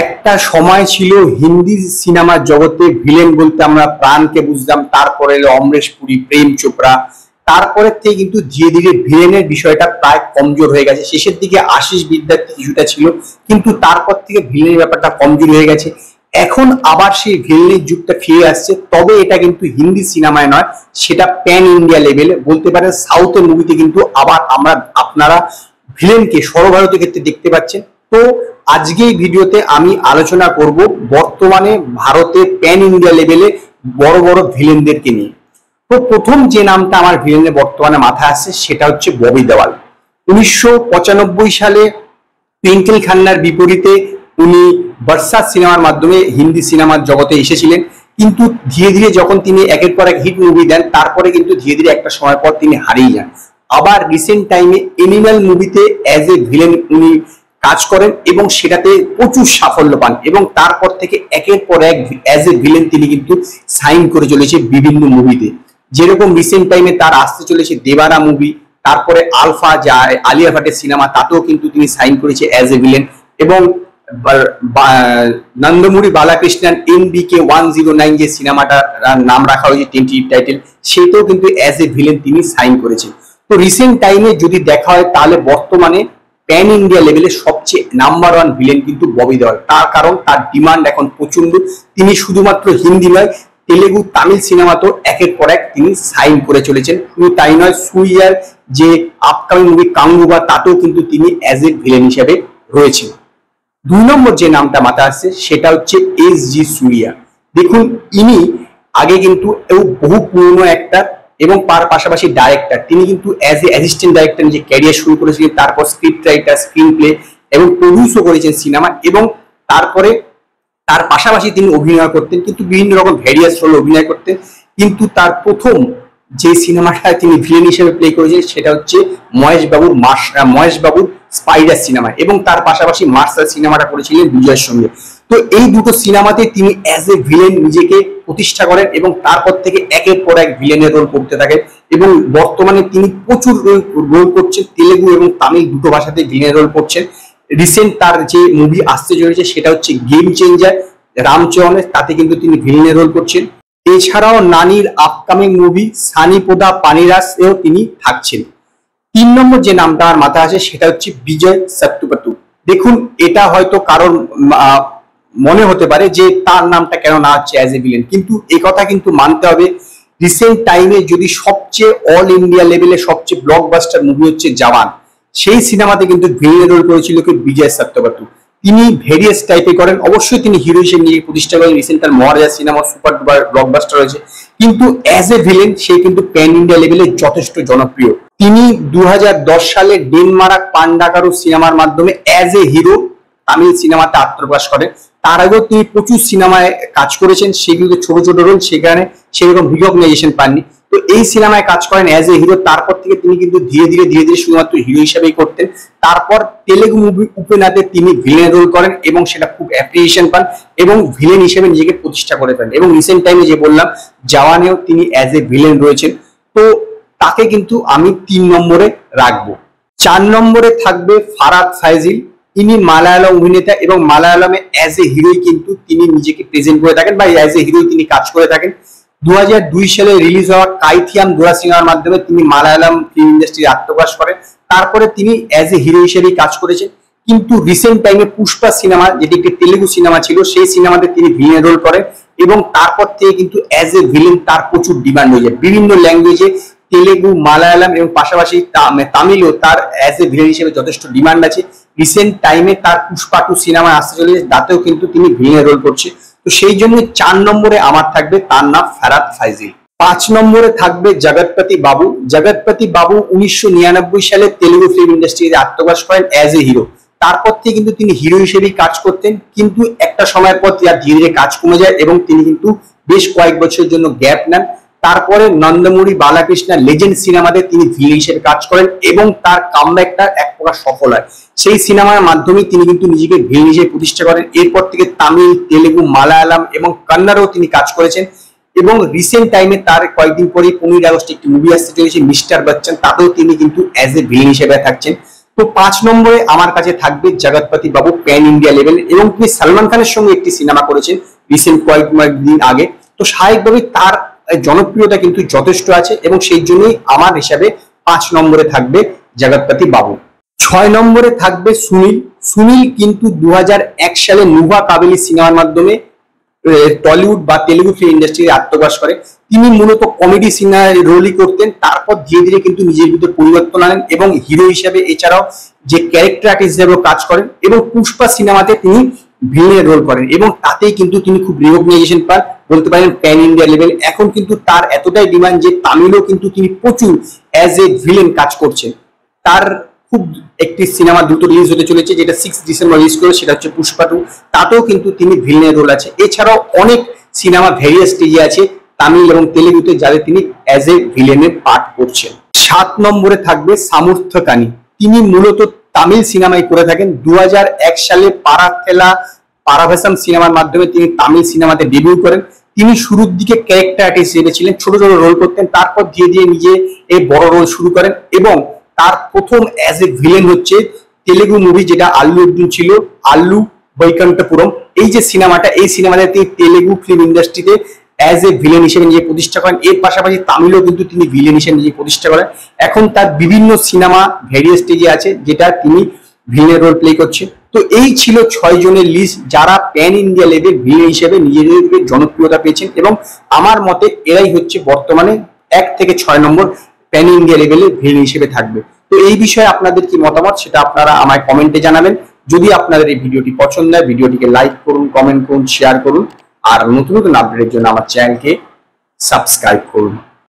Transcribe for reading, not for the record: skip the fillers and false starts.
একটা সময় ছিল হিন্দি সিনেমার জগতে ভিলেন বলতে আমরা প্রাণকে বুঝতাম, তারপরে এলো অমরেশ পুরী, প্রেম চোপড়া। তারপরে থেকে কিন্তু ধীরে ধীরে ভিলেনের বিষয়টা প্রায় কমজোর হয়ে গেছে। শেষের দিকে আশিস বিদ্যার্থী কিছুটা ছিল, কিন্তু তারপর থেকে ভিলেনের ব্যাপারটা কমজোর হয়ে গেছে। এখন আবার সেই ভিলেনের যুগটা ফিরে আসছে, তবে এটা কিন্তু হিন্দি সিনেমায় নয়, সেটা প্যান ইন্ডিয়া লেভেলে বলতে পারেন। সাউথের মুভিতে কিন্তু আবার আপনারা ভিলেনকে সর্বভারতীয় ক্ষেত্রে দেখতে পাচ্ছেন। তো আজকে এই ভিডিওতে আমি আলোচনা করব বর্তমানে ভারতে প্যান ইন্ডিয়া লেভেলে বড় বড় ভিলেনদেরকে নিয়ে। তো প্রথম যে নামটা আমার ভিলেনের বর্তমানে মাথায় আসছে সেটা হচ্ছে ববি দেওয়াল। 1995 সালে টুইঙ্কেল খান্নার বিপরীতে উনি বরসাত সিনেমার মাধ্যমে হিন্দি সিনেমার জগতে এসেছিলেন, কিন্তু ধীরে ধীরে যখন তিনি একের পর এক হিট মুভি দেন, তারপরে কিন্তু ধীরে ধীরে একটা সময় পর তিনি হারিয়ে যান। আবার রিসেন্ট টাইমে এনিম্যাল মুভিতে অ্যাজ এ ভিলেন উনি কাজ করেন এবং সেটাতে প্রচুর সাফল্য পান, এবং তারপর থেকে একের পর এক অ্যাজ এ ভিলেন তিনি কিন্তু সাইন করে চলেছে বিভিন্ন মুভিতে। যেরকম রিসেন্ট টাইমে তার আসতে চলেছে দেবারা মুভি, তারপরে আলফা যা আলিয়া ভাটের সিনেমা, তাতেও কিন্তু তিনি সাইন করেছে অ্যাজ এ ভিলেন। এবং নন্দমুরি বালাকৃষ্ণন NBK 109 যে সিনেমাটার নাম রাখা হয়েছে টেন্টেটিভ টাইটেল, সেটাও কিন্তু অ্যাজ এ ভিলেন তিনি সাইন করেছেন। তো রিসেন্ট টাইমে যদি দেখা হয় তাহলে বর্তমানে প্যান ইন্ডিয়া লেভেলে সবচেয়ে নাম্বার ওয়ান ভিলেন কিন্তু ববি দেওয়াল। তার কারণ তার ডিমান্ড এখন প্রচন্ড। তিনি শুধুমাত্র হিন্দি নয়, তেলেগু, তামিল সিনেমাতেও একের পর এক তিনি সাইন করে চলেছেন। শুধু তাই নয়, সুইয়ার যে আপকামিং মুভি কাঙ্গুবা, তাতেও কিন্তু তিনি অ্যাজ এ ভিলেন হিসেবে রয়েছেন। 2 নম্বর যে নামটা মাথায় আসছে সেটা হচ্ছে SG সুরিয়া। দেখুন, ইনি আগে কিন্তু বহু পুরনো অ্যাক্টর এবং তার পাশাপাশি ডাইরেক্টর। তিনি কিন্তু অ্যাজ এ অ্যাসিস্ট্যান্ট ডাইরেক্টর নিজে ক্যারিয়ার শুরু করেছিলেন, তারপর স্ক্রিপ্ট রাইটার, স্ক্রিন প্লে এবং প্রডিউসও করেছেন সিনেমা, এবং তারপরে তার পাশাপাশি তিনি অভিনয় করতেন, কিন্তু বিভিন্ন রকম ভ্যারিয়াস রোলে অভিনয় করতেন। কিন্তু তার প্রথম যে সিনেমাটা তিনি ভিলেন হিসেবে প্লে করেছেন সেটা হচ্ছে মহেশ বাবুর স্পাইডার সিনেমা, এবং তার পাশাপাশি মার্শাল সিনেমাটা করেছিলেন বিজয়ের সঙ্গে। তো এই দুটো সিনেমাতে তিনি অ্যাজ এ ভিলেন নিজেকে প্রতিষ্ঠা করেন, এবং তারপর থেকে একের পর এক ভিলেনের রোল করতে থাকেন, এবং বর্তমানে তিনি প্রচুর রোল করছেন, তেলেগু এবং তামিল দুটো ভাষাতে ভিলেনের রোল করছেন। রিসেন্ট তার যে মুভি আসতে চলেছে সেটা হচ্ছে গেম চেঞ্জার রামচরণের, তাতে কিন্তু তিনি ভিলেনের রোল করছেন। এছাড়াও নানির আপকামিং মুভি সানিপোদা পানিরাস এও তিনি থাকছেন। 3 নম্বর যে নামটা আমার মাথায় আসে সেটা হচ্ছে বিজয় সত্যপাতু। দেখুন, এটা হয়তো কারোর মনে হতে পারে যে তার নামটা কেন না হচ্ছে অ্যাজ এ ভিলেন, কিন্তু একথা কিন্তু মানতে হবে, রিসেন্ট টাইমে যদি সবচেয়ে অল ইন্ডিয়া লেভেলে সবচেয়ে ব্লকবাস্টার মুভি হচ্ছে জওয়ান, সেই সিনেমাতে কিন্তু ভিলেন রোল করেছিল কি বিজয় সত্যপাতু। তিনি ভেরিয়াস টাইপে করেন, অবশ্যই তিনি হিরো হিসেবে নিজেকে প্রতিষ্ঠা করেন। রিসেন্ট তার মহারাজা সিনেমা সুপার ডুপার ব্লকবাস্টার হয়েছে, কিন্তু অ্যাজ এ ভিলেন সে কিন্তু প্যান ইন্ডিয়া লেভেলে যথেষ্ট জনপ্রিয়। তিনি 2010 সালে ডেনমার্ক পান্ডাকারু সিনেমার মাধ্যমে অ্যাজ এ হিরো তামিল সিনেমাতে আত্মপ্রকাশ করেন। তার আগেও তিনি প্রচুর সিনেমায় কাজ করেছেন, সেগুলো ছোট ছোট রোল, সেখানে সেরকম রিকগনাইজেশন পাননি। তো এই সিনেমায় কাজ করেন অ্যাজ এ হিরো, তারপর থেকে তিনি কিন্তু ধীরে ধীরে শুধুমাত্র হিরো হিসেবেই করতেন। তারপর তেলেগু মুভি উপেনাতে তিনি ভিলেন রোল করেন এবং সেটা খুব অ্যাপ্রিসিয়েশন পান, এবং ভিলেন হিসেবে নিজেকে প্রতিষ্ঠা করে ফেলেন। এবং রিসেন্ট টাইমে যে বললাম জওয়ানেও তিনি অ্যাজ এ ভিলেন রয়েছেন। তো তাকে কিন্তু আমি 3 নম্বরে রাখবো। 4 নম্বরে থাকবে ফারাদ ফাইজিল। ইনি মালায়ালম অভিনেতা, এবং মালায়ালামে অ্যাজ এ হিরোই কিন্তু তিনি নিজেকে প্রেজেন্ট করে থাকেন, বা অ্যাজ এ হিরোই তিনি কাজ করে থাকেন। 2002 সালে রিলিজ হওয়া কাইথিয়াম দোরা সিনেমার মাধ্যমে তিনি মালায়ালাম ফিল্ম ইন্ডাস্ট্রিতে আত্মপ্রকাশ করেন। তারপরে তিনি অ্যাজ এ হিরো হিসেবেই কাজ করেছেন, কিন্তু রিসেন্ট টাইমে পুষ্পা সিনেমা, যেটি একটি তেলেগু সিনেমা ছিল, সেই সিনেমাতে তিনি ভিলেন রোল করেন, এবং তারপর থেকে কিন্তু অ্যাজ এ ভিলেন তার প্রচুর ডিমান্ড হয়ে যায় বিভিন্ন ল্যাঙ্গুয়েজে, তেলেগু, মালায়ালাম এবং পাশাপাশি তামিলও তার অ্যাজ এ ভিলেন হিসেবে যথেষ্ট ডিমান্ড আছে। রিসেন্ট টাইমে তার পুষ্পা 2 সিনেমা আসতে চলেছে, তাতেও কিন্তু তিনি ভিলেন রোল করছে। তো সেই জন্য 4 নম্বরে আমার থাকবে তার নাম ফারাদ ফাইজিল। 5 নম্বরে থাকবে জগৎপতি বাবু। জগৎপতি বাবু 1999 সালে তেলেগু ফিল্ম ইন্ডাস্ট্রিতে আত্মপ্রকাশ করেন অ্যাজ এ হিরো। তারপর থেকে কিন্তু তিনি হিরো হিসেবেই কাজ করতেন, কিন্তু একটা সময়ের পর তার ধীরে ধীরে কাজ কমে যায়, এবং তিনি কিন্তু বেশ কয়েক বছরের জন্য গ্যাপ নেন। তারপরে নন্দমুরি বালাকৃষ্ণ লেজেন্ড সিনেমাতে তিনি ভিলেন হিসেবে কাজ করেন, এবং তার কামব্যাকটা এক প্রকার সফল হয়। সেই সিনেমার মাধ্যমে তিনি কিন্তু নিজেকে ভিলেন হিসেবে প্রতিষ্ঠা করেন। এরপর থেকে তামিল, তেলেগু, মালায়ালাম এবং কন্নড়েও তিনি কাজ করেছেন, এবং রিসেন্ট টাইমে তার কয়েকদিন পরেই 15 আগস্ট একটি মুভি আসতে চলেছে মিস্টার বচ্চন, তাতেও তিনি কিন্তু অ্যাজ এ ভিলেন হিসেবে থাকছেন। তো 5 নম্বরে আমার কাছে থাকবে জগৎপতি বাবু, প্যান ইন্ডিয়া লেভেল, এবং তিনি সালমান খানের সঙ্গে একটি সিনেমা করেছেন রিসেন্ট কয়েকদিন আগে। তো স্বাভাবিকভাবে তার জনপ্রিয়তা কিন্তু যথেষ্ট আছে, এবং সেই জন্যই আমার হিসাবে 5 নম্বরে থাকবে জগৎপতি বাবু। 6 নম্বরে থাকবে সুনীল। সুনীল কিন্তু 2001 সালে নুভা কাবেলি সিনেমার মাধ্যমে টলিউড বা তেলুগু ফিল্ম ইন্ডাস্ট্রিতে আত্মপ্রকাশ করে। তিনি মূলত কমেডি সিনেমার রোলই করতেন, তারপর ধীরে ধীরে কিন্তু নিজের ভিতরে পরিবর্তন আনেন এবং হিরো হিসাবে এছাড়াও যে ক্যারেক্টার আর্টিস্ট হিসেবে কাজ করেন, এবং পুষ্পা সিনেমাতে তিনি ভিলেনের রোল করেন, এবং তাতেই কিন্তু তিনি খুব রিকগনাইজেশন পান, বলতে পারেন প্যান ইন্ডিয়া লেভেল। এখন কিন্তু তার এতটাই ডিমান্ড যে তামিলও কিন্তু তিনি প্রচুর অ্যাজ এ ভিলেন কাজ করছেন। তার খুব একটি সিনেমা দ্রুত রিলিজ হতে চলেছে, যেটা 6 ডিসেম্বর রিলিজ করে, সেটা হচ্ছে পুষ্পা 2। তাতেও কিন্তু তিনি ভিলেনের রোল আছে। এছাড়াও অনেক সিনেমা ভেরিয়াস স্টেজে আছে তামিল এবং তেলেগুতে, যাদের তিনি অ্যাজ এ ভিলেনের পার্ট করছেন। 7 নম্বরে থাকবে সামর্থকানি। তিনি মূলত তামিল সিনেমায় করে থাকেন। 2001 সালে পারাথেলা পারাভেসাম সিনেমার মাধ্যমে তিনি তামিল সিনেমাতে ডেবিউ করেন। তিনি শুরুর দিকে ক্যারেক্টার আর্টিস্ট হিসেবে ছিলেন, ছোট ছোট রোল করতেন, তারপর ধীরে ধীরে নিজে এই বড় রোল শুরু করেন, এবং তার প্রথম অ্যাজ এ ভিলেন হচ্ছে তেলেগু মুভি, যেটা আল্লু অর্জুন ছিল, আল্লু বৈকুণ্ঠপুরম। এই যে সিনেমাটা, এই সিনেমাতে তিনি তেলেগু ফিল্ম ইন্ডাস্ট্রিতে অ্যাজ এ ভিলেন হিসেবে নিজে প্রতিষ্ঠা করেন। এর পাশাপাশি তামিলও কিন্তু তিনি ভিলেন হিসেবে নিজে প্রতিষ্ঠা করেন। এখন তার বিভিন্ন সিনেমা ভেরিয়াস স্টেজে আছে, যেটা তিনি ভিলেনের রোল প্লে করছে। তো এই ছিল 6 জনের লিস্ট, যারা প্যান ইন্ডিয়া লেভেল ভিলেন হিসেবে নিজেদেরকে জনপ্রিয়তা পেয়েছেন, এবং আমার মতে এরাই হচ্ছে বর্তমানে 1 থেকে 6 নম্বর প্যান ইন্ডিয়া লেভেলে ভিলেন হিসেবে থাকবে। তো এই বিষয়ে আপনাদের কি মতামত, সেটা আপনারা আমায় কমেন্টে জানাবেন। যদি আপনাদের এই ভিডিওটি পছন্দ হয়, ভিডিওটিকে লাইক করুন, কমেন্ট করুন, শেয়ার করুন, আর নতুন নতুন আপডেটের জন্য আমার চ্যানেলকে সাবস্ক্রাইব করুন।